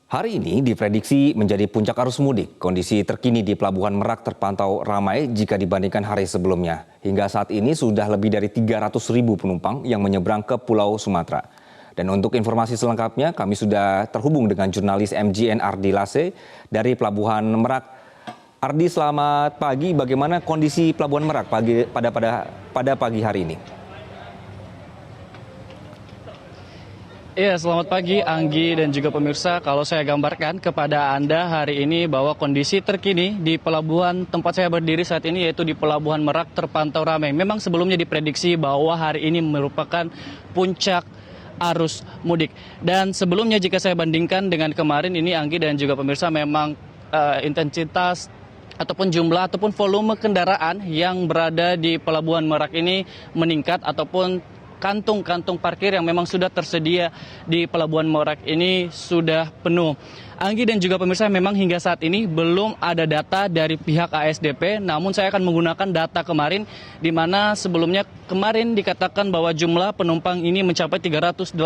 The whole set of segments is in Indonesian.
Hari ini diprediksi menjadi puncak arus mudik. Kondisi terkini di Pelabuhan Merak terpantau ramai jika dibandingkan hari sebelumnya. Hingga saat ini sudah lebih dari 300.000 penumpang yang menyeberang ke Pulau Sumatera. Dan untuk informasi selengkapnya, kami sudah terhubung dengan jurnalis MGN Ardi Lase dari Pelabuhan Merak. Ardi, selamat pagi. Bagaimana kondisi Pelabuhan Merak pada pagi hari ini? Iya, selamat pagi Anggi dan juga pemirsa. Kalau saya gambarkan kepada Anda hari ini bahwa kondisi terkini di pelabuhan tempat saya berdiri saat ini yaitu di Pelabuhan Merak terpantau ramai. Memang sebelumnya diprediksi bahwa hari ini merupakan puncak arus mudik. Dan sebelumnya jika saya bandingkan dengan kemarin ini Anggi dan juga pemirsa memang intensitas ataupun jumlah ataupun volume kendaraan yang berada di Pelabuhan Merak ini meningkat ataupun kantung-kantung parkir yang memang sudah tersedia di Pelabuhan Merak ini sudah penuh. Anggi dan juga pemirsa, memang hingga saat ini belum ada data dari pihak ASDP, namun saya akan menggunakan data kemarin di mana sebelumnya kemarin dikatakan bahwa jumlah penumpang ini mencapai 386.000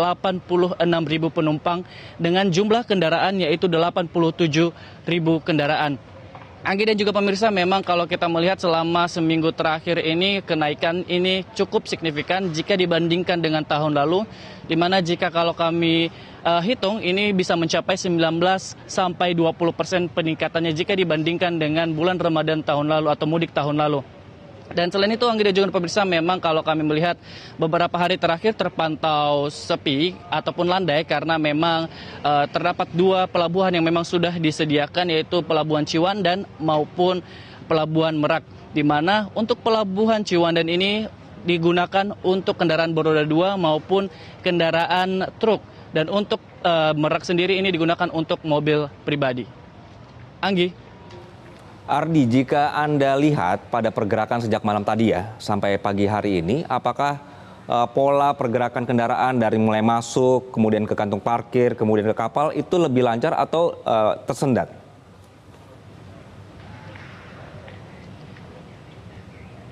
penumpang dengan jumlah kendaraan yaitu 87.000 kendaraan. Anggi dan juga pemirsa, memang kalau kita melihat selama seminggu terakhir ini kenaikan ini cukup signifikan jika dibandingkan dengan tahun lalu, di mana jika kalau kami hitung ini bisa mencapai 19 sampai 20% peningkatannya jika dibandingkan dengan bulan Ramadan tahun lalu atau mudik tahun lalu. Dan selain itu Anggi dan juga pemirsa, memang kalau kami melihat beberapa hari terakhir terpantau sepi ataupun landai karena memang terdapat dua pelabuhan yang memang sudah disediakan yaitu Pelabuhan Ciwandan maupun Pelabuhan Merak. Di mana untuk Pelabuhan Ciwandan ini digunakan untuk kendaraan beroda 2 maupun kendaraan truk. Dan untuk Merak sendiri ini digunakan untuk mobil pribadi. Anggi. Ardi, jika Anda lihat pada pergerakan sejak malam tadi ya, sampai pagi hari ini, apakah pola pergerakan kendaraan dari mulai masuk, kemudian ke kantung parkir, kemudian ke kapal, itu lebih lancar atau tersendat?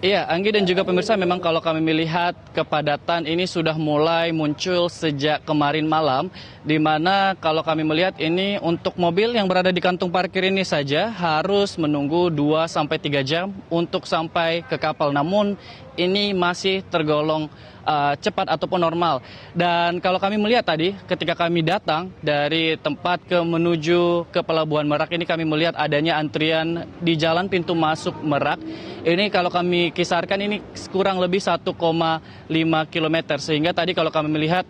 Iya, Anggi dan juga pemirsa, memang kalau kami melihat kepadatan ini sudah mulai muncul sejak kemarin malam, di mana kalau kami melihat ini untuk mobil yang berada di kantung parkir ini saja harus menunggu 2-3 jam untuk sampai ke kapal. Namun ini masih tergolong cepat ataupun normal. Dan kalau kami melihat tadi ketika kami datang dari tempat menuju ke Pelabuhan Merak ini, kami melihat adanya antrian di jalan pintu masuk Merak. Ini kalau kami kisarkan ini kurang lebih 1,5 km. Sehingga tadi kalau kami melihat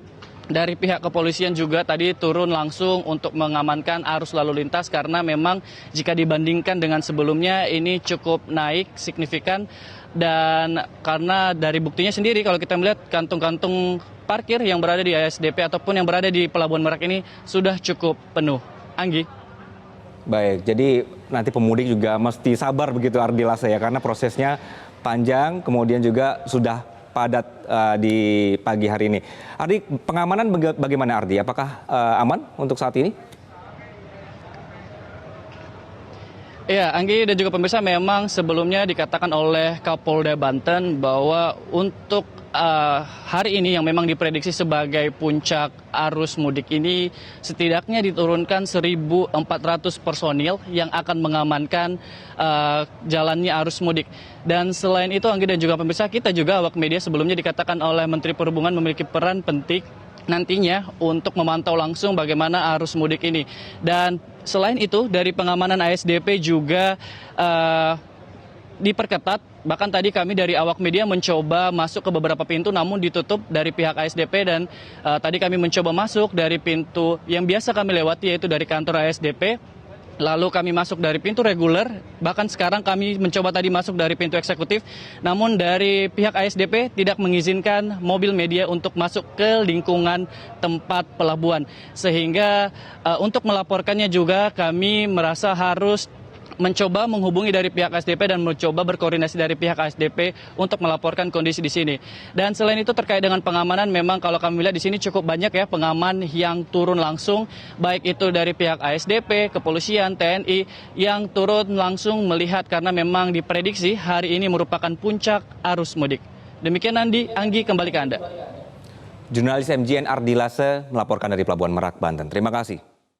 dari pihak kepolisian juga tadi turun langsung untuk mengamankan arus lalu lintas karena memang jika dibandingkan dengan sebelumnya ini cukup naik signifikan. Dan karena dari buktinya sendiri kalau kita melihat kantung-kantung parkir yang berada di ASDP ataupun yang berada di Pelabuhan Merak ini sudah cukup penuh. Anggi. Baik, jadi nanti pemudik juga mesti sabar begitu Ardi Lase ya, karena prosesnya panjang, kemudian juga sudah padat di pagi hari ini. Ardi, pengamanan bagaimana Ardi? Apakah aman untuk saat ini? Ya, Anggi dan juga pemirsa, memang sebelumnya dikatakan oleh Kapolda Banten bahwa untuk hari ini yang memang diprediksi sebagai puncak arus mudik ini setidaknya diturunkan 1.400 personil yang akan mengamankan jalannya arus mudik. Dan selain itu Anggi dan juga pemirsa, kita juga awak media sebelumnya dikatakan oleh Menteri Perhubungan memiliki peran penting nantinya untuk memantau langsung bagaimana arus mudik ini. Dan selain itu dari pengamanan ASDP juga diperketat. Bahkan tadi kami dari awak media mencoba masuk ke beberapa pintu namun ditutup dari pihak ASDP. Dan tadi kami mencoba masuk dari pintu yang biasa kami lewati yaitu dari kantor ASDP. Lalu kami masuk dari pintu reguler, bahkan sekarang kami mencoba tadi masuk dari pintu eksekutif. Namun dari pihak ASDP tidak mengizinkan mobil media untuk masuk ke lingkungan tempat pelabuhan. Sehingga untuk melaporkannya juga kami merasa harus mencoba menghubungi dari pihak ASDP dan mencoba berkoordinasi dari pihak ASDP untuk melaporkan kondisi di sini. Dan selain itu terkait dengan pengamanan, memang kalau kami lihat di sini cukup banyak ya pengaman yang turun langsung, baik itu dari pihak ASDP, kepolisian, TNI yang turun langsung melihat karena memang diprediksi hari ini merupakan puncak arus mudik. Demikian Anggi, kembali ke Anda. Jurnalis MGN Ardi Lase melaporkan dari Pelabuhan Merak, Banten. Terima kasih.